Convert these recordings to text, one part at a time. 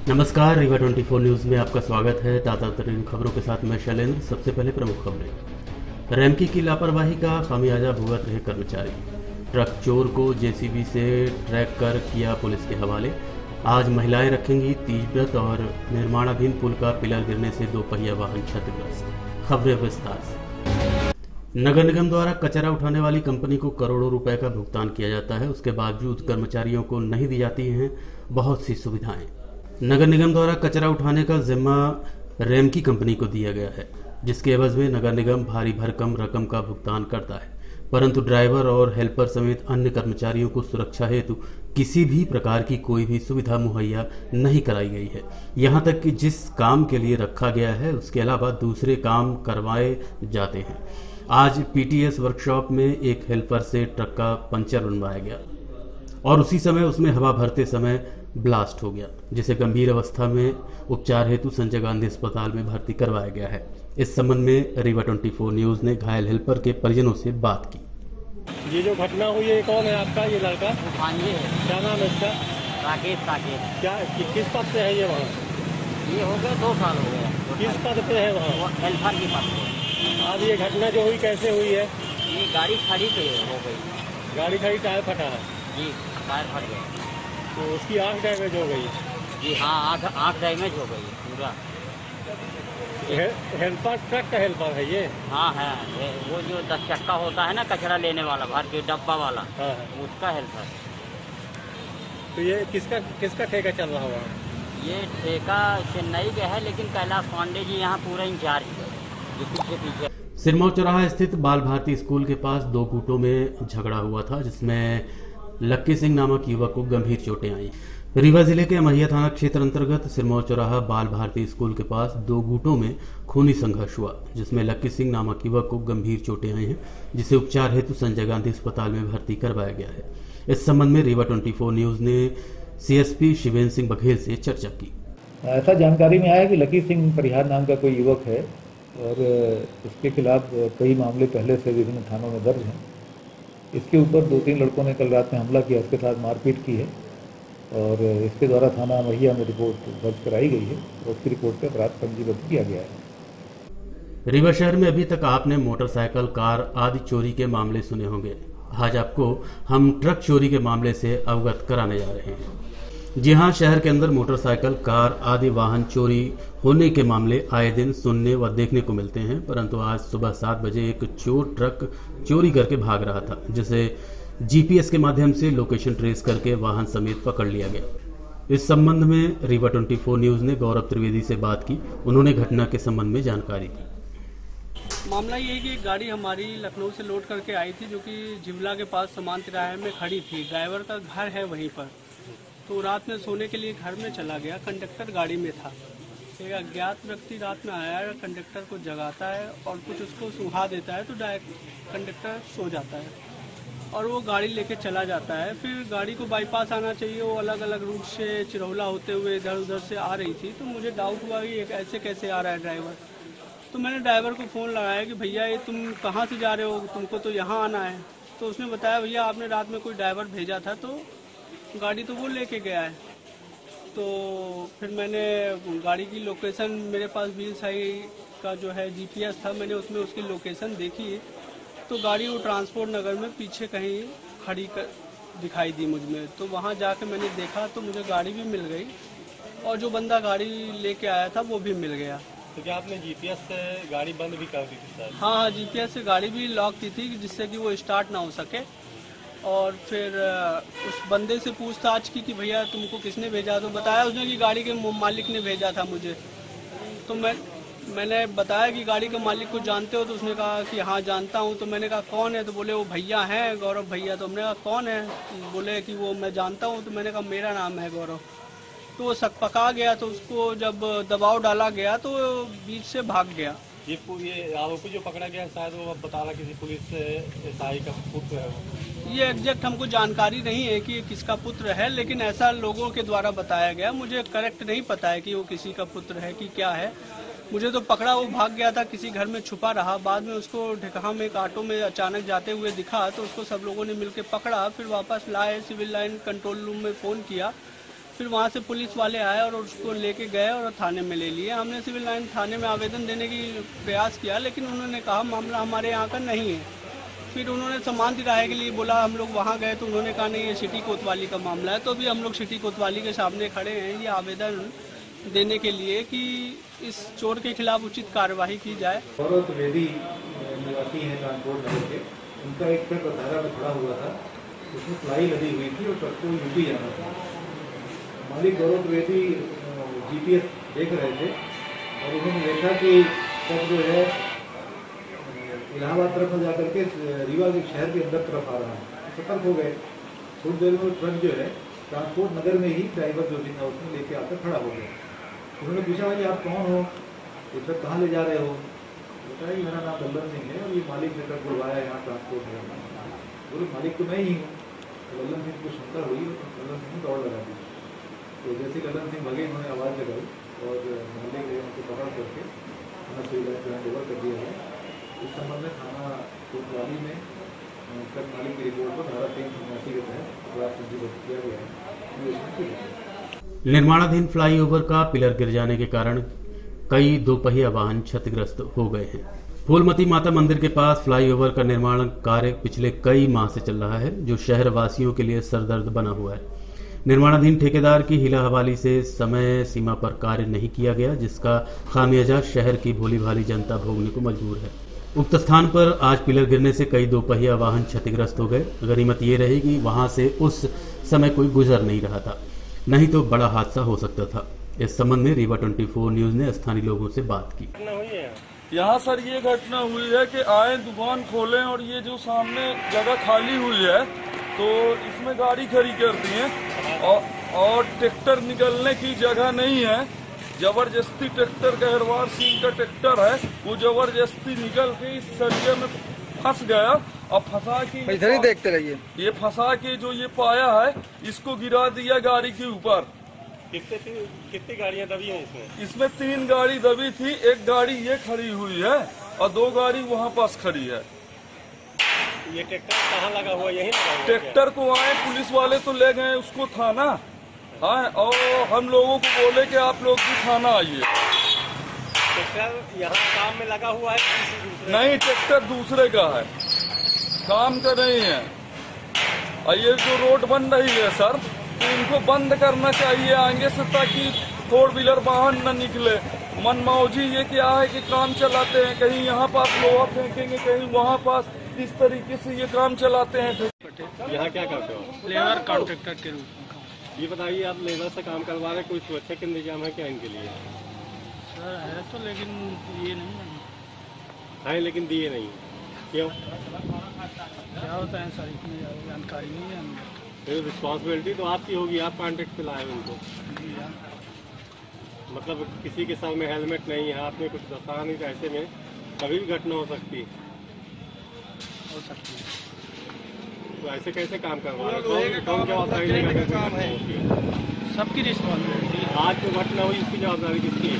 नमस्कार, रीवा 24 न्यूज़ में आपका स्वागत है। ताज़ा खबरों के साथ मैं शैलेंद्र। सबसे पहले प्रमुख खबरें। रेमकी की लापरवाही का खामियाजा भुगत रहे कर्मचारी। ट्रक चोर को जेसीबी से ट्रैक कर किया पुलिस के हवाले। आज महिलाएं रखेंगी तीज व्रत और निर्माणाधीन पुल का पिलर गिरने से 2 पहिया वाहन क्षतिग्रस्त। खबरें विस्तार से। नगर निगम द्वारा कचरा उठाने वाली कंपनी को करोड़ों रुपए का भुगतान किया जाता है, उसके बावजूद कर्मचारियों को नहीं दी जाती हैं बहुत सी सुविधाएं। नगर निगम द्वारा कचरा उठाने का जिम्मा रेमकी कंपनी को दिया गया है, जिसके एवज में नगर निगम भारी भरकम रकम का भुगतान करता है, परंतु ड्राइवर और हेल्पर समेत अन्य कर्मचारियों को सुरक्षा हेतु किसी भी प्रकार की कोई भी सुविधा मुहैया नहीं कराई गई है। यहाँ तक कि जिस काम के लिए रखा गया है उसके अलावा दूसरे काम करवाए जाते हैं। आज पीटीएस वर्कशॉप में एक हेल्पर से ट्रक का पंचर बनवाया गया और उसी समय उसमें हवा भरते समय ब्लास्ट हो गया, जिसे गंभीर अवस्था में उपचार हेतु संजय गांधी अस्पताल में भर्ती करवाया गया है। इस संबंध में रीवा 24 न्यूज़ ने घायल हेल्पर के परिजनों से बात की। ये जो घटना हुई है, कौन है आपका ये लड़का? ये है। क्या नाम है इसका? राकेश। क्या किस पद से है ये वहाँ? ये हो गया 2 साल हो गया। किस पद पे है वहाँ? वो हेल्पर की पद पे। आज ये घटना जो हुई कैसे हुई है? ये गाड़ी खड़ी पे हो गई। गाड़ी खड़ी, टायर फटा है जी, टायर फट गया। तो उसकी आँख डैमेज हो गई। जी हाँ, आँख डैमेज हो गई पूरा। हेल्पर, ट्रक का हेल्पर है ये? हाँ है, वो जो 10 चक्का होता है ना, कचरा लेने वाला, भर के डब्बा वाला। हाँ। उसका हेल्पर। तो ये किसका ठेका चल रहा हुआ? ये ठेका चेन्नई का है, लेकिन कैलाश पांडे जी यहाँ पूरा इंचार्ज है, जो पीछे। सिरमौर चौराहा स्थित बाल भारती स्कूल के पास 2 गुटों में झगड़ा हुआ था, जिसमें लक्की सिंह नामक युवक को गंभीर चोटें आई। रीवा जिले के अमरिया थाना क्षेत्र अंतर्गत सिरमौर चौराहा बाल भारती स्कूल के पास 2 गुटों में खूनी संघर्ष हुआ, जिसमें लक्की सिंह नामक युवक को गंभीर चोटें आई हैं, जिसे उपचार हेतु संजय गांधी अस्पताल में भर्ती करवाया गया है। इस संबंध में रीवा 24 न्यूज़ ने सीएसपी शिवेंद्र सिंह बघेल से चर्चा की। ऐसा जानकारी में आया कि लकी सिंह परिहार नाम का कोई युवक है और इसके खिलाफ कई मामले पहले से विभिन्न थानों में दर्ज हैं। इसके ऊपर 2-3 लड़कों ने कल रात में हमला किया, उसके साथ मारपीट की है और इसके द्वारा थाना महिया में रिपोर्ट दर्ज कराई गई है और उसकी रिपोर्ट पर अपराध पंजीबद्ध किया गया है। रीवा शहर में अभी तक आपने मोटरसाइकिल, कार आदि चोरी के मामले सुने होंगे। आज आपको हम ट्रक चोरी के मामले से अवगत कराने जा रहे हैं। जी हाँ, शहर के अंदर मोटरसाइकिल, कार आदि वाहन चोरी होने के मामले आए दिन सुनने व देखने को मिलते हैं, परंतु आज सुबह 7 बजे एक चोर ट्रक चोरी करके भाग रहा था, जिसे जीपीएस के माध्यम से लोकेशन ट्रेस करके वाहन समेत पकड़ लिया गया। इस संबंध में रीवा 24 न्यूज़ ने गौरव त्रिवेदी से बात की। उन्होंने घटना के संबंध में जानकारी दी। मामला ये है कि एक गाड़ी हमारी लखनऊ से लोड करके आई थी, जो कि जिमला के पास समान तिराहे में खड़ी थी। ड्राइवर का घर है वहीं पर, तो रात में सोने के लिए घर में चला गया। कंडक्टर गाड़ी में था। एक अज्ञात व्यक्ति रात में आया, कंडक्टर को जगाता है और कुछ उसको सुहा देता है, तो डायरेक्ट कंडक्टर सो जाता है और वो गाड़ी लेके चला जाता है। फिर गाड़ी को बाईपास आना चाहिए, वो अलग अलग रूट से चिरौला होते हुए इधर उधर से आ रही थी। तो मुझे डाउट हुआ कि ऐसे कैसे आ रहा है ड्राइवर। तो मैंने ड्राइवर को फ़ोन लगाया कि भैया ये तुम कहाँ से जा रहे हो, तुमको तो यहाँ आना है। तो उसने बताया भैया आपने रात में कोई ड्राइवर भेजा था, तो गाड़ी तो वो लेके गया है। तो फिर मैंने गाड़ी की लोकेशन, मेरे पास व्हील्स आई का जो है जीपीएस था, मैंने उसमें उसकी लोकेशन देखी तो गाड़ी वो ट्रांसपोर्ट नगर में पीछे कहीं खड़ी दिखाई दी मुझ में। तो वहाँ जाके मैंने देखा तो मुझे गाड़ी भी मिल गई और जो बंदा गाड़ी लेके आया था वो भी मिल गया। तो क्या आपने जीपीएस से गाड़ी बंद भी कर दी थी सर? हाँ, जीपीएस से गाड़ी भी लॉक की थी जिससे कि वो स्टार्ट ना हो सके। और फिर उस बंदे से पूछताछ की कि भैया तुमको किसने भेजा, तो बताया उसने कि गाड़ी के मालिक ने भेजा था मुझे। तो मैंने बताया कि गाड़ी के मालिक को जानते हो, तो उसने कहा कि हाँ जानता हूँ। तो मैंने कहा कौन है, तो बोले वो भैया हैं, गौरव भैया। तो हमने कहा कौन है, बोले कि वो मैं जानता हूँ। तो मैंने कहा मेरा नाम है गौरव। तो वो शक पका गया, तो उसको जब दबाव डाला गया तो बीच से भाग गया। ये आरोपी जो पकड़ा गया शायद वो बता रहा किसी पुलिस एसआई का पुत्र है वो। ये एग्जैक्ट हमको जानकारी नहीं है कि किसका पुत्र है, लेकिन ऐसा लोगों के द्वारा बताया गया। मुझे करेक्ट नहीं पता है कि वो किसी का पुत्र है कि क्या है। मुझे तो पकड़ा, वो भाग गया था, किसी घर में छुपा रहा। बाद में उसको ढिकहा में एक ऑटो में अचानक जाते हुए दिखा, तो उसको सब लोगों ने मिलकर पकड़ा। फिर वापस लाए, सिविल लाइन कंट्रोल रूम में फ़ोन किया फिर वहाँ से पुलिस वाले आए और उसको लेके गए और थाने में ले लिए। हमने सिविल लाइन थाने में आवेदन देने की प्रयास किया, लेकिन उन्होंने कहा मामला हमारे यहाँ का नहीं है। फिर उन्होंने सामान तिराहे के लिए बोला, हम लोग वहाँ गए तो उन्होंने कहा नहीं, ये सिटी कोतवाली का मामला है। तो भी हम लोग सिटी कोतवाली के सामने खड़े हैं ये आवेदन देने के लिए कि इस चोर के खिलाफ उचित कार्यवाही की जाए। गौरव त्रिवेदी निवासी हैं कानपुर नगर के, उनका एक ट्रक धारा में खड़ा हुआ था, उसमें प्लाई लदी हुई थी और ट्रक को यूपी जाना था। मालिक गौरव त्रिवेदी GPS देख रहे थे और उन्होंने देखा कि ट्रक जो है इलाहाबाद तरफ में जाकर के रीवा के शहर के अंदर तरफ आ रहा है। सतर्क हो गए। थोड़ी देर में ट्रक जो है ट्रांसपोर्ट नगर में ही ड्राइवर जो भी था उसने लेके आकर खड़ा हो गया। उन्होंने पूछा भाई आप कौन हो, ये ट्रक कहाँ ले जा रहे हो? बताया मेरा नाम लल्लन सिंह है और ये मालिक ने ट्रक बुलवाया यहाँ ट्रांसपोर्ट नगर में। बोले मालिक तो मैं ही हूँ। तो लल्लन सिंह को शंका हुई और लल्लन सिंह ने दौड़ लगा दी। तो जैसे लल्लन सिंह भगे उन्होंने आवाज़ लगाई और मोहल्ले के उनको पकड़ करके थाना सिविल लाइन हैंड ओवर कर दिया है। इस संबंध में थाना कोतवाली में ट्रक मालिक की रिपोर्ट पर धारा 387 के तहत अपराध पंजीबद्ध किया गया है। निर्माणाधीन फ्लाईओवर का पिलर गिर जाने के कारण कई दोपहिया वाहन क्षतिग्रस्त हो गए हैं। फूलमती माता मंदिर के पास फ्लाईओवर का निर्माण कार्य पिछले कई माह से चल रहा है, जो शहर वासियों के लिए सरदर्द बना हुआ है। निर्माणाधीन ठेकेदार की हिला हवाली से समय सीमा पर कार्य नहीं किया गया, जिसका खामियाजा शहर की भोली भाली जनता भोगने को मजबूर है। उक्त स्थान पर आज पिलर गिरने से कई दोपहिया वाहन क्षतिग्रस्त हो गए। गनीमत ये रही कि वहां से उस समय कोई गुजर नहीं रहा था, नहीं तो बड़ा हादसा हो सकता था। इस संबंध में रीवा 24 न्यूज ने स्थानीय लोगों से बात की। यहाँ सर ये घटना हुई है कि आए दुकान खोलें और ये जो सामने जगह खाली हुई है तो इसमें गाड़ी खड़ी कर दी है और ट्रैक्टर निकलने की जगह नहीं है। जबरदस्ती ट्रैक्टर गहरवार सिंह का ट्रैक्टर है, वो जबरदस्ती निकल के इस सरिये में फंस गया और फंसा के इधर ही देखते रहिए। ये फंसा के जो ये पाया है इसको गिरा दिया गाड़ी के ऊपर। कितनी गाड़ियां दबी हैं इसमें? इसमें 3 गाड़ी दबी थी, एक गाड़ी ये खड़ी हुई है और 2 गाड़ी वहाँ पास खड़ी है। ये ट्रैक्टर कहाँ लगा हुआ? यहीं लगा हुआ? ट्रैक्टर को आए पुलिस वाले तो ले गए उसको थाना, हाँ, और हम लोगों को बोले कि आप लोग भी थाना आइए। ट्रैक्टर यहाँ काम में लगा हुआ है? नहीं, ट्रैक्टर दूसरे का है, काम का नहीं है। और ये जो रोड बन रही है सर, तो इनको बंद करना चाहिए आगे से, ताकि 4 व्हीलर वाहन न निकले। मनमौजी ये क्या है कि काम चलाते हैं, कहीं यहाँ पास लोहा फेंकेंगे, कहीं वहाँ पास, इस तरीके से ये काम चलाते हैं। यहाँ क्या करते हो? लेबर कॉन्ट्रैक्टर के रूप में। ये बताइए, आप लेबर से काम करवा रहे, कोई सुरक्षा के इंतजाम है क्या इनके लिए? सर है तो, लेकिन ये नहीं है, लेकिन दिए नहीं। क्यों? क्या होता है सर, इतनी जानकारी नहीं है हमें। रिस्पॉन्सिबिलिटी तो आपकी होगी, आप कॉन्ट्रैक्ट पे लाए उनको। मतलब किसी के साथ में हेलमेट नहीं है, आपने कुछ दस्ताना नहीं, तो ऐसे में कभी भी घटना हो सकती है। तो ऐसे कैसे काम करवा रहे? कौन जवाबदारी लेगा? सबकी रिस्पॉन्सिबिलिटी। आज जो घटना हुई इसकी जवाबदारी किसकी है?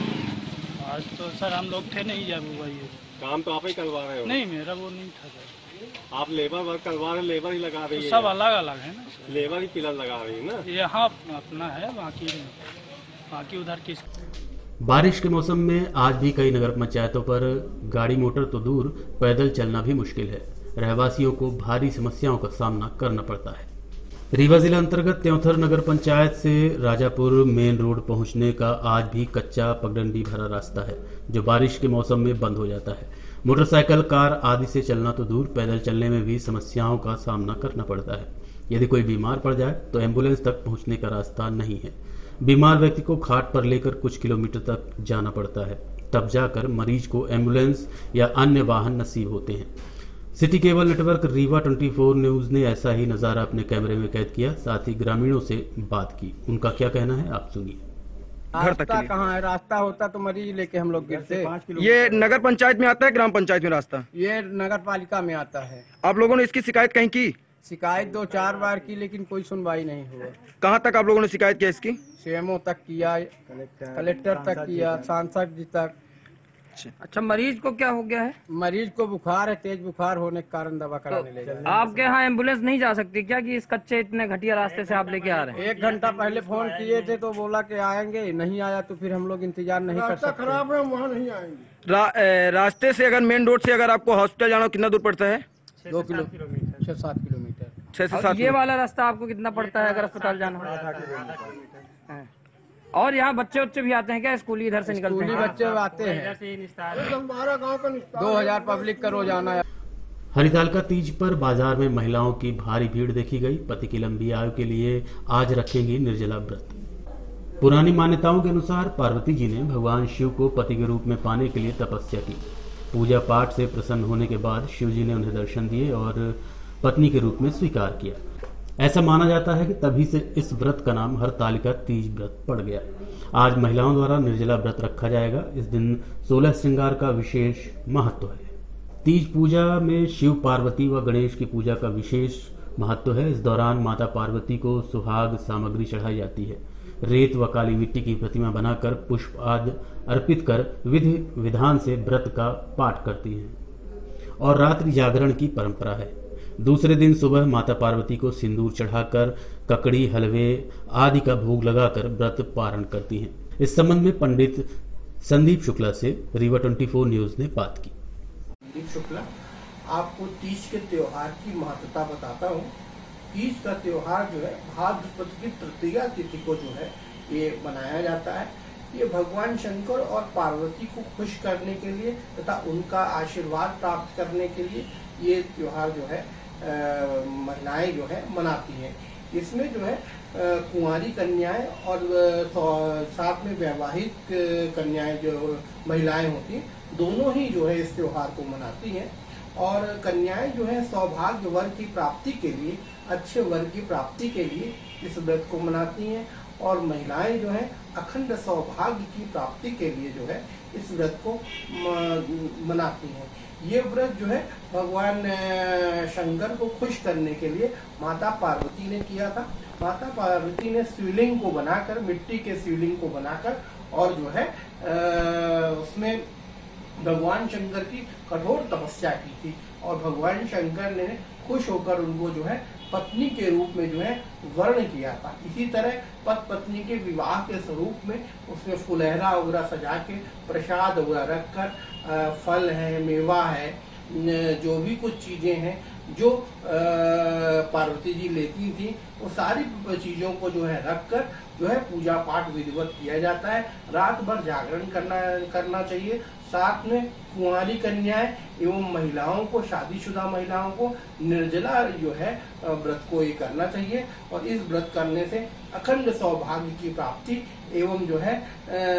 आज तो सर हम लोग थे नहीं जब हुआ ये। काम तो आप ही करवा रहे हो? नहीं, मेरा वो नहीं था सर। आप लेबर वर्क करवा रहे, लेबर ही लगा रही है? सब अलग अलग है ना, लेबर ही पिलर लगा रही है ना? यहाँ अपना है, बाकी उधर किस। बारिश के मौसम में आज भी कई नगर पंचायतों पर गाड़ी मोटर तो दूर, पैदल चलना भी मुश्किल है। रहवासियों को भारी समस्याओं का सामना करना पड़ता है। रीवा जिला अंतर्गत त्योंथर नगर पंचायत से राजापुर मेन रोड पहुंचने का आज भी कच्चा पगडंडी भरा रास्ता है, जो बारिश के मौसम में बंद हो जाता है। मोटरसाइकिल, कार आदि से चलना तो दूर, पैदल चलने में भी समस्याओं का सामना करना पड़ता है। यदि कोई बीमार पड़ जाए तो एम्बुलेंस तक पहुंचने का रास्ता नहीं है। बीमार व्यक्ति को खाट पर लेकर कुछ किलोमीटर तक जाना पड़ता है, तब जाकर मरीज को एम्बुलेंस या अन्य वाहन नसीब होते हैं। City cable network Rewa 24 news ने ऐसा ही नजारा अपने कैमरे में कैद किया, साथ ही ग्रामीणों से बात की। उनका क्या कहना है, आप सुनिए। रास्ता कहाँ है? रास्ता होता तो मरीज लेके हम लोग गिरते। ये नगर पंचायत में आता है, ग्राम पंचायत में रास्ता? ये नगर पालिका में आता है। आप लोगों ने इसकी शिकायत कहीं की? शिकायत 2-4 बार की, लेकिन कोई सुनवाई नहीं हुआ। कहाँ तक आप लोगों ने शिकायत किया इसकी? सीएमओ तक किया, कलेक्टर तक किया, सांसद जी तक, अच्छा, मरीज को क्या हो गया है? मरीज को बुखार है, तेज बुखार होने के कारण दवा कराने ले जाए। आपके यहाँ एम्बुलेंस नहीं जा सकती क्या कि इस कच्चे इतने घटिया रास्ते से आप लेके आ रहे हैं? 1 घंटा पहले फोन किए थे तो बोला कि आएंगे, नहीं आया तो फिर हम लोग इंतजार नहीं कर सकते। खराब है, वहाँ नहीं आएंगे। रास्ते से अगर मेन रोड से अगर आपको हॉस्पिटल जाना हो कितना दूर पड़ता है? 6-7 किलोमीटर। 6 से 7। ये वाला रास्ता आपको कितना पड़ता है अगर अस्पताल जाना हो? 8 किलोमीटर। और यहाँ बच्चे भी आते हैं क्या? स्कूली इधर से निकलते हैं? स्कूली बच्चे आते हैं। 2000 पब्लिक का रोजाना है। हरितालिका तीज पर बाजार में महिलाओं की भारी भीड़ देखी गई। पति की लंबी आयु के लिए आज रखेंगी निर्जला व्रत। पुरानी मान्यताओं के अनुसार पार्वती जी ने भगवान शिव को पति के रूप में पाने के लिए तपस्या की। पूजा पाठ से प्रसन्न होने के बाद शिव जी ने उन्हें दर्शन दिए और पत्नी के रूप में स्वीकार किया। ऐसा माना जाता है कि तभी से इस व्रत का नाम हरतालिका तीज व्रत पड़ गया। आज महिलाओं द्वारा निर्जला व्रत रखा जाएगा। इस दिन 16 श्रृंगार का विशेष महत्व है। तीज पूजा में शिव पार्वती व गणेश की पूजा का विशेष महत्व है। इस दौरान माता पार्वती को सुहाग सामग्री चढ़ाई जाती है। रेत व काली मिट्टी की प्रतिमा बनाकर पुष्प आदि अर्पित कर विधि विधान से व्रत का पाठ करती हैं और रात्रि जागरण की परंपरा है। दूसरे दिन सुबह माता पार्वती को सिंदूर चढ़ाकर ककड़ी, हलवे आदि का भोग लगाकर व्रत पारण करती हैं। इस संबंध में पंडित संदीप शुक्ला से रीवा 24 न्यूज ने बात की। संदीप शुक्ला, आपको तीज के त्योहार की महत्ता बताता हूँ। तीज का त्योहार जो है भाद्रपद की तृतीया तिथि को जो है ये मनाया जाता है। ये भगवान शंकर और पार्वती को खुश करने के लिए तथा उनका आशीर्वाद प्राप्त करने के लिए ये त्योहार जो है महिलाएं जो है मनाती हैं। इसमें जो है कुंवारी कन्याएं और साथ में वैवाहिक कन्याएं जो महिलाएं होती हैं, दोनों ही जो है इस त्योहार को मनाती हैं। और कन्याएं जो है सौभाग्य वर की प्राप्ति के लिए, अच्छे वर की प्राप्ति के लिए इस व्रत को मनाती हैं। और महिलाएं जो है अखंड सौभाग्य की प्राप्ति के लिए जो है इस व्रत को मनाती हैं। ये व्रत जो है भगवान शंकर को खुश करने के लिए माता पार्वती ने किया था। माता पार्वती ने शिवलिंग को बनाकर, मिट्टी के शिवलिंग को बनाकर और जो है उसमें भगवान शंकर की कठोर तपस्या की थी। और भगवान शंकर ने खुश होकर उनको जो है पत्नी के रूप में जो है वर्ण किया था। इसी तरह पति पत्नी के विवाह के स्वरूप में उसमें फुलहरा वगैरह सजा के, प्रसाद वगैरह रखकर, फल है, मेवा है, जो भी कुछ चीजें हैं जो पार्वती जी लेती थी, वो सारी चीजों को जो है रखकर जो है पूजा पाठ विधिवत किया जाता है। रात भर जागरण करना चाहिए। साथ में कुंवारी कन्याएं एवं महिलाओं को, शादीशुदा महिलाओं को निर्जला जो है व्रत को ये करना चाहिए। और इस व्रत करने से अखंड सौभाग्य की प्राप्ति एवं जो है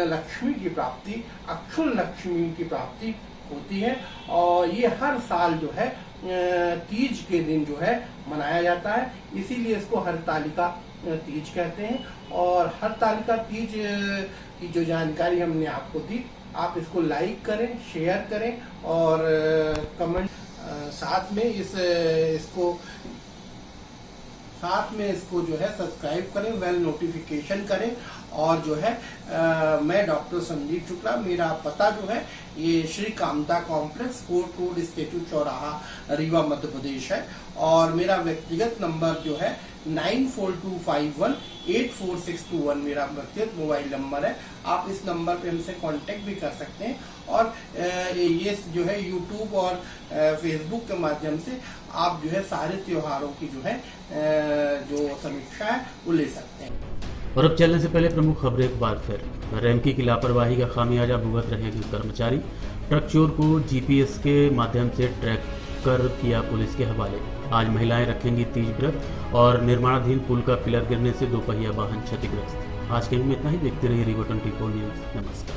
लक्ष्मी की प्राप्ति, अक्षुण लक्ष्मी की प्राप्ति होती है। और ये हर साल जो है तीज के दिन जो है मनाया जाता है। इसीलिए इसको हरतालिका तीज कहते हैं। और हरतालिका तीज की जो जानकारी हमने आपको दी, आप इसको लाइक करें, शेयर करें और कमेंट, साथ में इसको जो है सब्सक्राइब करें, बेल नोटिफिकेशन करें। और जो है मैं डॉक्टर संदीप शुक्ला, मेरा पता जो है ये Shri Kamta complex, court road, statue चौराहा, रीवा, मध्य प्रदेश है। और मेरा व्यक्तिगत नंबर जो है 9425184621 मेरा व्यक्तिगत मोबाइल नंबर है। आप इस नंबर पे हमसे कांटेक्ट भी कर सकते हैं। और ये जो है यूट्यूब और फेसबुक के माध्यम से आप जो है सारे त्योहारों की जो है जो समीक्षा है वो ले सकते हैं। और अब चलने से पहले प्रमुख खबरें एक बार फिर। रेमकी की लापरवाही का खामियाजा भुगत रहे कर्मचारी। ट्रक चोर को जीपीएस के माध्यम से ट्रैक कर किया पुलिस के हवाले। आज महिलाएं रखेंगी तीज व्रत। और निर्माणाधीन पुल का पिलर गिरने से दोपहिया वाहन क्षतिग्रस्त। आज के में इतना ही। देखते रहिए रीवा 24 न्यूज। नमस्कार।